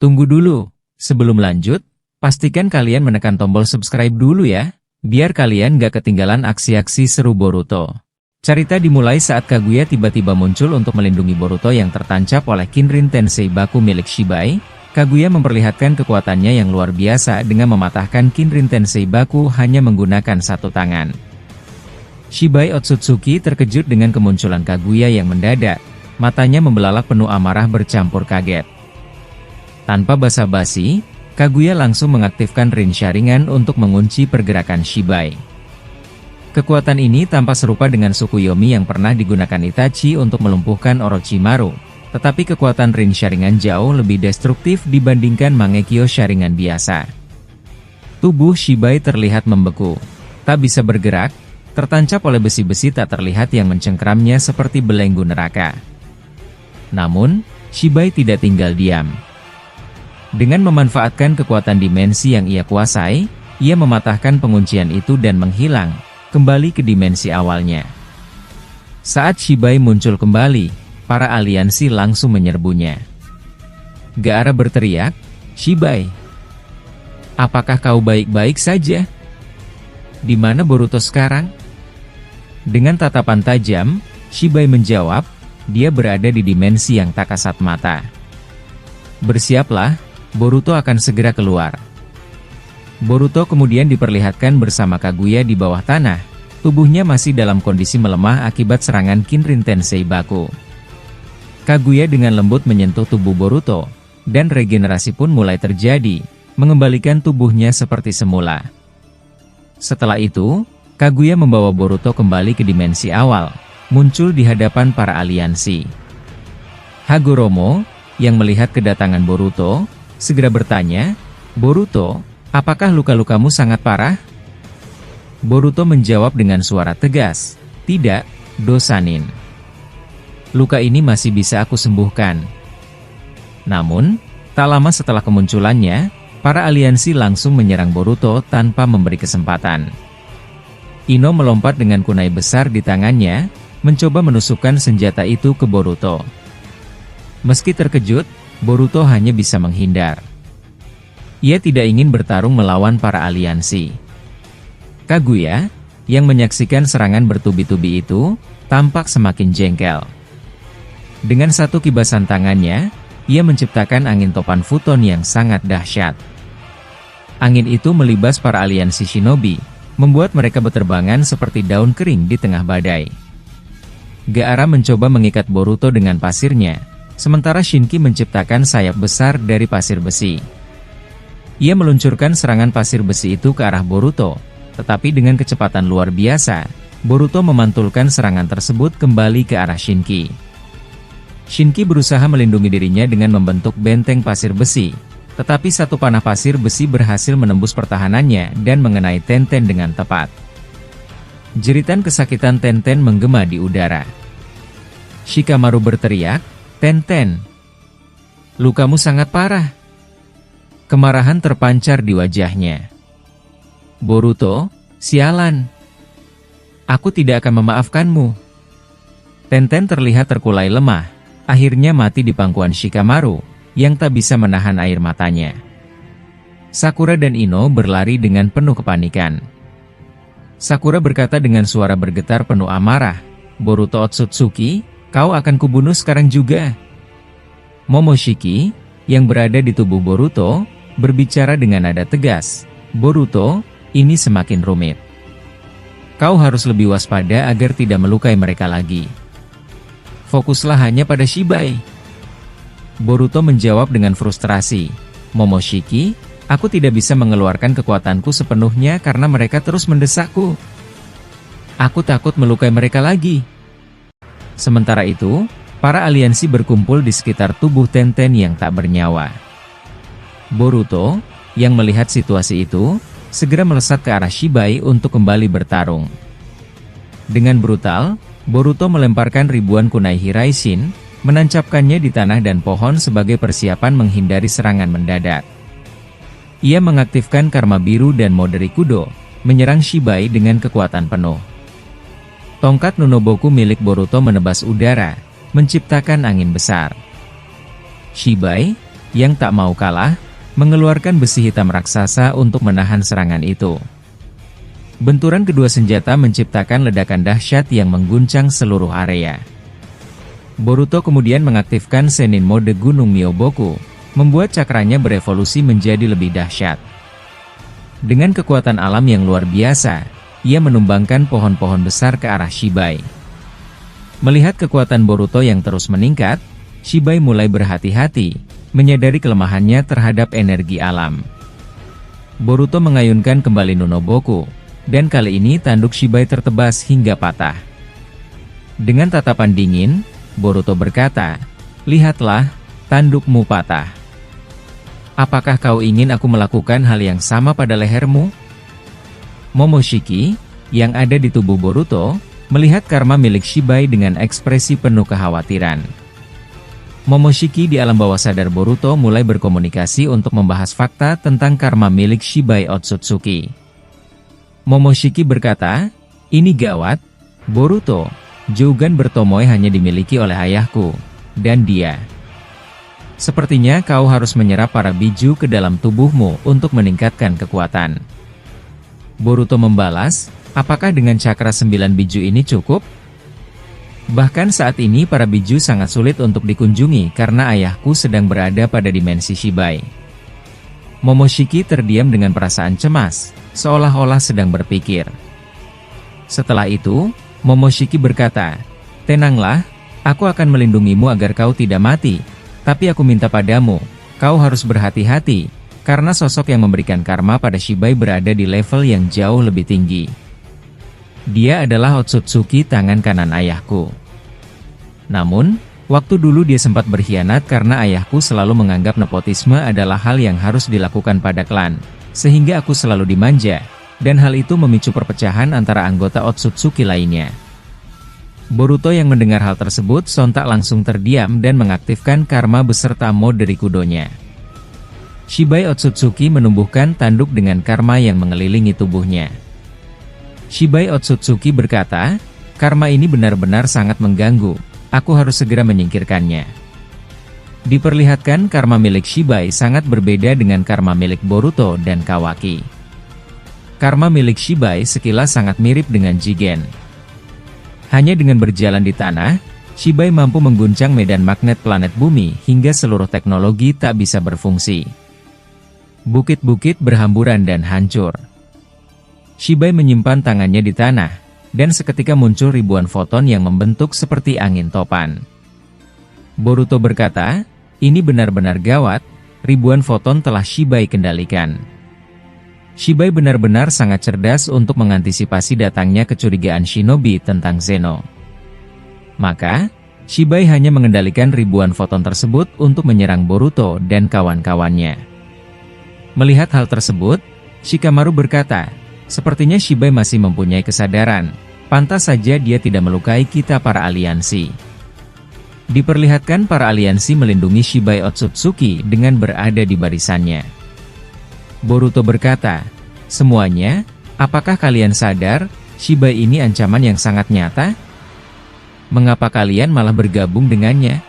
Tunggu dulu, sebelum lanjut, pastikan kalian menekan tombol subscribe dulu ya, biar kalian gak ketinggalan aksi-aksi seru Boruto. Cerita dimulai saat Kaguya tiba-tiba muncul untuk melindungi Boruto yang tertancap oleh Kinrin Tensei Baku milik Shibai. Kaguya memperlihatkan kekuatannya yang luar biasa dengan mematahkan Kinrin Tensei Baku hanya menggunakan satu tangan. Shibai Otsutsuki terkejut dengan kemunculan Kaguya yang mendadak, matanya membelalak penuh amarah bercampur kaget. Tanpa basa-basi, Kaguya langsung mengaktifkan Rin Sharingan untuk mengunci pergerakan Shibai. Kekuatan ini tampak serupa dengan Tsukuyomi yang pernah digunakan Itachi untuk melumpuhkan Orochimaru, tetapi kekuatan Rin Sharingan jauh lebih destruktif dibandingkan Mangekyo Sharingan biasa. Tubuh Shibai terlihat membeku, tak bisa bergerak, tertancap oleh besi-besi tak terlihat yang mencengkeramnya seperti belenggu neraka. Namun, Shibai tidak tinggal diam. Dengan memanfaatkan kekuatan dimensi yang ia kuasai, ia mematahkan penguncian itu dan menghilang, kembali ke dimensi awalnya. Saat Shibai muncul kembali, para aliansi langsung menyerbunya. Gaara berteriak, "Shibai, apakah kau baik-baik saja? Di mana Boruto sekarang?" Dengan tatapan tajam, Shibai menjawab, dia berada di dimensi yang tak kasat mata. "Bersiaplah, Boruto akan segera keluar." Boruto kemudian diperlihatkan bersama Kaguya di bawah tanah, tubuhnya masih dalam kondisi melemah akibat serangan Kinrin Tensei Baku. Kaguya dengan lembut menyentuh tubuh Boruto, dan regenerasi pun mulai terjadi, mengembalikan tubuhnya seperti semula. Setelah itu, Kaguya membawa Boruto kembali ke dimensi awal, muncul di hadapan para aliansi. Hagoromo, yang melihat kedatangan Boruto, segera bertanya, "Boruto, apakah luka-lukamu sangat parah?" Boruto menjawab dengan suara tegas, "Tidak, Dosanin. Luka ini masih bisa aku sembuhkan." Namun, tak lama setelah kemunculannya, para aliansi langsung menyerang Boruto tanpa memberi kesempatan. Ino melompat dengan kunai besar di tangannya, mencoba menusukkan senjata itu ke Boruto. Meski terkejut, Boruto hanya bisa menghindar. Ia tidak ingin bertarung melawan para aliansi. Kaguya, yang menyaksikan serangan bertubi-tubi itu, tampak semakin jengkel. Dengan satu kibasan tangannya, ia menciptakan angin topan futon yang sangat dahsyat. Angin itu melibas para aliansi shinobi, membuat mereka berterbangan seperti daun kering di tengah badai. Gaara mencoba mengikat Boruto dengan pasirnya, sementara Shinki menciptakan sayap besar dari pasir besi. Ia meluncurkan serangan pasir besi itu ke arah Boruto, tetapi dengan kecepatan luar biasa, Boruto memantulkan serangan tersebut kembali ke arah Shinki. Shinki berusaha melindungi dirinya dengan membentuk benteng pasir besi, tetapi satu panah pasir besi berhasil menembus pertahanannya dan mengenai Tenten dengan tepat. Jeritan kesakitan Tenten menggema di udara. Shikamaru berteriak, "Tenten, lukamu sangat parah." Kemarahan terpancar di wajahnya. "Boruto, sialan. Aku tidak akan memaafkanmu." Tenten terlihat terkulai lemah, akhirnya mati di pangkuan Shikamaru, yang tak bisa menahan air matanya. Sakura dan Ino berlari dengan penuh kepanikan. Sakura berkata dengan suara bergetar penuh amarah, "Boruto Otsutsuki, kau akan kubunuh sekarang juga." Momoshiki, yang berada di tubuh Boruto, berbicara dengan nada tegas, "Boruto, ini semakin rumit. Kau harus lebih waspada agar tidak melukai mereka lagi. Fokuslah hanya pada Shibai." Boruto menjawab dengan frustrasi, "Momoshiki, aku tidak bisa mengeluarkan kekuatanku sepenuhnya karena mereka terus mendesakku. Aku takut melukai mereka lagi." Sementara itu, para aliansi berkumpul di sekitar tubuh Tenten yang tak bernyawa. Boruto, yang melihat situasi itu, segera melesat ke arah Shibai untuk kembali bertarung. Dengan brutal, Boruto melemparkan ribuan kunai Hiraishin, menancapkannya di tanah dan pohon sebagai persiapan menghindari serangan mendadak. Ia mengaktifkan karma biru dan mode Rikudo, menyerang Shibai dengan kekuatan penuh. Tongkat Nunoboku milik Boruto menebas udara, menciptakan angin besar. Shibai, yang tak mau kalah, mengeluarkan besi hitam raksasa untuk menahan serangan itu. Benturan kedua senjata menciptakan ledakan dahsyat yang mengguncang seluruh area. Boruto kemudian mengaktifkan Sennin mode Gunung Myoboku, membuat cakranya berevolusi menjadi lebih dahsyat. Dengan kekuatan alam yang luar biasa, ia menumbangkan pohon-pohon besar ke arah Shibai. Melihat kekuatan Boruto yang terus meningkat, Shibai mulai berhati-hati, menyadari kelemahannya terhadap energi alam. Boruto mengayunkan kembali Nunoboku, dan kali ini tanduk Shibai tertebas hingga patah. Dengan tatapan dingin, Boruto berkata, "Lihatlah, tandukmu patah. Apakah kau ingin aku melakukan hal yang sama pada lehermu?" Momoshiki, yang ada di tubuh Boruto, melihat karma milik Shibai dengan ekspresi penuh kekhawatiran. Momoshiki di alam bawah sadar Boruto mulai berkomunikasi untuk membahas fakta tentang karma milik Shibai Otsutsuki. Momoshiki berkata, "Ini gawat, Boruto, Jougan Bertomoe hanya dimiliki oleh ayahku, dan dia. Sepertinya kau harus menyerap para biju ke dalam tubuhmu untuk meningkatkan kekuatan." Boruto membalas, "Apakah dengan cakra 9 biju ini cukup? Bahkan saat ini para biju sangat sulit untuk dikunjungi karena ayahku sedang berada pada dimensi Shibai." Momoshiki terdiam dengan perasaan cemas, seolah-olah sedang berpikir. Setelah itu, Momoshiki berkata, "Tenanglah, aku akan melindungimu agar kau tidak mati. Tapi aku minta padamu, kau harus berhati-hati, karena sosok yang memberikan karma pada Shibai berada di level yang jauh lebih tinggi. Dia adalah Otsutsuki tangan kanan ayahku. Namun, waktu dulu dia sempat berkhianat karena ayahku selalu menganggap nepotisme adalah hal yang harus dilakukan pada klan, sehingga aku selalu dimanja, dan hal itu memicu perpecahan antara anggota Otsutsuki lainnya." Boruto yang mendengar hal tersebut sontak langsung terdiam dan mengaktifkan karma beserta mode Rikudonya. Shibai Otsutsuki menumbuhkan tanduk dengan karma yang mengelilingi tubuhnya. Shibai Otsutsuki berkata, "Karma ini benar-benar sangat mengganggu, aku harus segera menyingkirkannya." Diperlihatkan karma milik Shibai sangat berbeda dengan karma milik Boruto dan Kawaki. Karma milik Shibai sekilas sangat mirip dengan Jigen. Hanya dengan berjalan di tanah, Shibai mampu mengguncang medan magnet planet bumi hingga seluruh teknologi tak bisa berfungsi. Bukit-bukit berhamburan dan hancur. Shibai menyimpan tangannya di tanah, dan seketika muncul ribuan foton yang membentuk seperti angin topan. Boruto berkata, "Ini benar-benar gawat, ribuan foton telah Shibai kendalikan." Shibai benar-benar sangat cerdas untuk mengantisipasi datangnya kecurigaan shinobi tentang Zeno. Maka, Shibai hanya mengendalikan ribuan foton tersebut untuk menyerang Boruto dan kawan-kawannya. Melihat hal tersebut, Shikamaru berkata, "Sepertinya Shibai masih mempunyai kesadaran, pantas saja dia tidak melukai kita para aliansi." Diperlihatkan para aliansi melindungi Shibai Otsutsuki dengan berada di barisannya. Boruto berkata, "Semuanya, apakah kalian sadar, Shibai ini ancaman yang sangat nyata? Mengapa kalian malah bergabung dengannya?"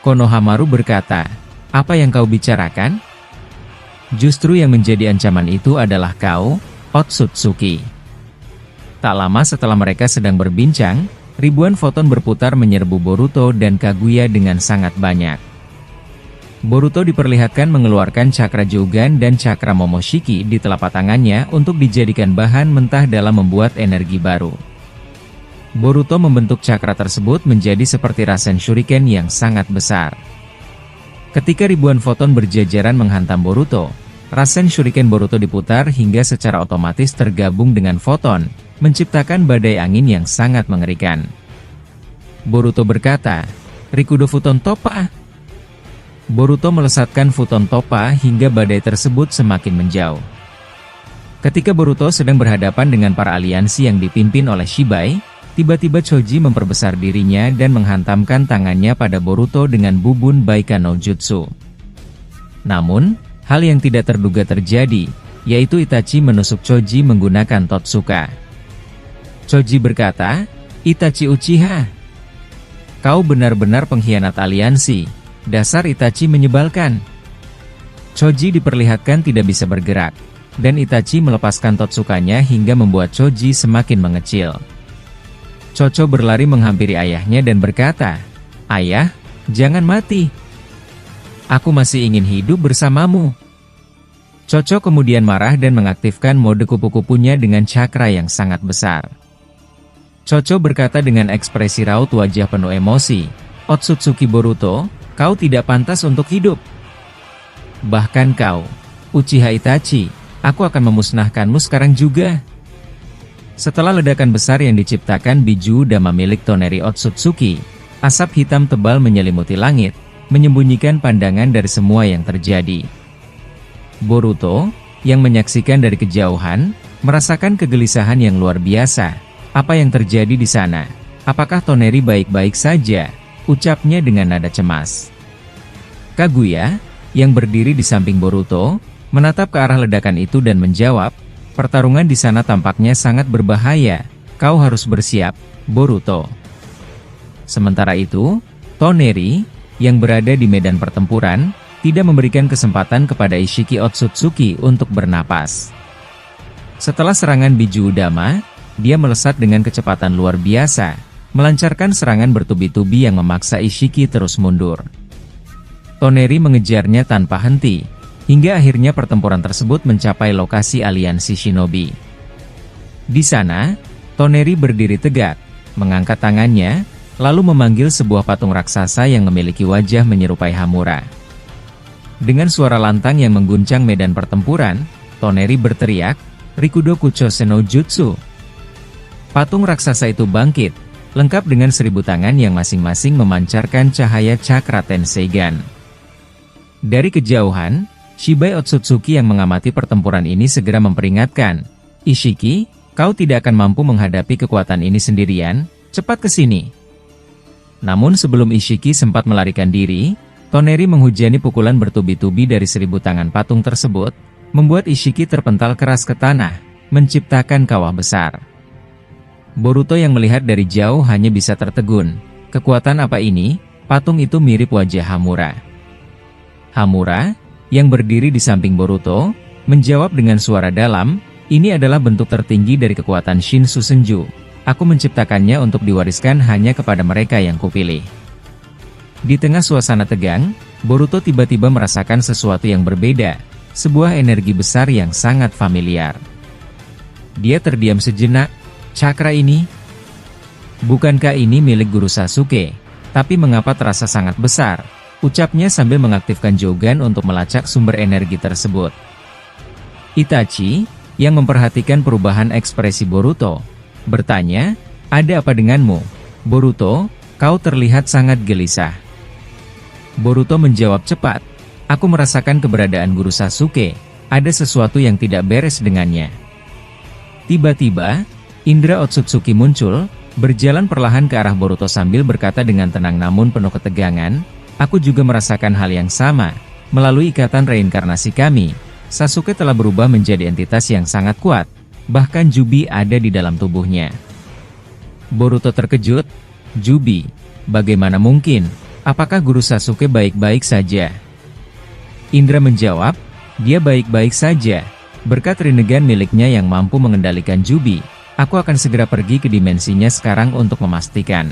Konohamaru berkata, "Apa yang kau bicarakan? Justru yang menjadi ancaman itu adalah kau, Otsutsuki." Tak lama setelah mereka sedang berbincang, ribuan foton berputar menyerbu Boruto dan Kaguya dengan sangat banyak. Boruto diperlihatkan mengeluarkan cakra Jougan dan cakra Momoshiki di telapak tangannya untuk dijadikan bahan mentah dalam membuat energi baru. Boruto membentuk cakra tersebut menjadi seperti Rasen Shuriken yang sangat besar. Ketika ribuan foton berjajaran menghantam Boruto, Rasen Shuriken Boruto diputar hingga secara otomatis tergabung dengan foton, menciptakan badai angin yang sangat mengerikan. Boruto berkata, "Rikudo Futon Toppa." Boruto melesatkan Futon Toppa hingga badai tersebut semakin menjauh. Ketika Boruto sedang berhadapan dengan para aliansi yang dipimpin oleh Shibai, tiba-tiba Choji memperbesar dirinya dan menghantamkan tangannya pada Boruto dengan bubun Baika no Jutsu. Namun, hal yang tidak terduga terjadi, yaitu Itachi menusuk Choji menggunakan Totsuka. Choji berkata, "Itachi Uchiha, kau benar-benar pengkhianat aliansi. Dasar Itachi menyebalkan. Choji diperlihatkan tidak bisa bergerak, dan Itachi melepaskan Totsukanya hingga membuat Choji semakin mengecil. Chocho berlari menghampiri ayahnya dan berkata, "Ayah, jangan mati. Aku masih ingin hidup bersamamu." Chocho kemudian marah dan mengaktifkan mode kupu-kupunya dengan cakra yang sangat besar. Chocho berkata dengan ekspresi raut wajah penuh emosi, "Otsutsuki Boruto, kau tidak pantas untuk hidup. Bahkan kau, Uchiha Itachi, aku akan memusnahkanmu sekarang juga." Setelah ledakan besar yang diciptakan biju Dama milik Toneri Otsutsuki, asap hitam tebal menyelimuti langit, menyembunyikan pandangan dari semua yang terjadi. Boruto, yang menyaksikan dari kejauhan, merasakan kegelisahan yang luar biasa. Apa yang terjadi di sana? Apakah Toneri baik-baik saja? Ucapnya dengan nada cemas. Kaguya, yang berdiri di samping Boruto, menatap ke arah ledakan itu dan menjawab, "Pertarungan di sana tampaknya sangat berbahaya. Kau harus bersiap, Boruto." Sementara itu, Toneri, yang berada di medan pertempuran, tidak memberikan kesempatan kepada Ishiki Otsutsuki untuk bernapas. Setelah serangan biju Dama, dia melesat dengan kecepatan luar biasa, melancarkan serangan bertubi-tubi yang memaksa Ishiki terus mundur. Toneri mengejarnya tanpa henti, hingga akhirnya pertempuran tersebut mencapai lokasi aliansi shinobi. Di sana, Toneri berdiri tegak, mengangkat tangannya, lalu memanggil sebuah patung raksasa yang memiliki wajah menyerupai Hamura. Dengan suara lantang yang mengguncang medan pertempuran, Toneri berteriak, "Rikudo Kuchose no Jutsu." Patung raksasa itu bangkit, lengkap dengan 1000 tangan yang masing-masing memancarkan cahaya cakra Tenseigan. Dari kejauhan, Shibai Otsutsuki yang mengamati pertempuran ini segera memperingatkan, "Ishiki, kau tidak akan mampu menghadapi kekuatan ini sendirian, cepat ke sini." Namun sebelum Ishiki sempat melarikan diri, Toneri menghujani pukulan bertubi-tubi dari 1000 tangan patung tersebut, membuat Ishiki terpental keras ke tanah, menciptakan kawah besar. Boruto yang melihat dari jauh hanya bisa tertegun. Kekuatan apa ini? Patung itu mirip wajah Hamura. Hamura, yang berdiri di samping Boruto, menjawab dengan suara dalam, "Ini adalah bentuk tertinggi dari kekuatan Shinsu Senju. Aku menciptakannya untuk diwariskan hanya kepada mereka yang kupilih." Di tengah suasana tegang, Boruto tiba-tiba merasakan sesuatu yang berbeda, sebuah energi besar yang sangat familiar. Dia terdiam sejenak. Cakra ini? Bukankah ini milik Guru Sasuke? Tapi mengapa terasa sangat besar? Ucapnya sambil mengaktifkan Jogan untuk melacak sumber energi tersebut. Itachi, yang memperhatikan perubahan ekspresi Boruto, bertanya, "Ada apa denganmu, Boruto? Kau terlihat sangat gelisah." Boruto menjawab cepat, "Aku merasakan keberadaan Guru Sasuke, ada sesuatu yang tidak beres dengannya." Tiba-tiba, Indra Otsutsuki muncul, berjalan perlahan ke arah Boruto sambil berkata dengan tenang namun penuh ketegangan, "Aku juga merasakan hal yang sama. Melalui ikatan reinkarnasi kami, Sasuke telah berubah menjadi entitas yang sangat kuat, bahkan Jubi ada di dalam tubuhnya." Boruto terkejut, "Jubi? Bagaimana mungkin? Apakah Guru Sasuke baik-baik saja?" Indra menjawab, "Dia baik-baik saja. Berkat Rinnegan miliknya yang mampu mengendalikan Jubi, aku akan segera pergi ke dimensinya sekarang untuk memastikan."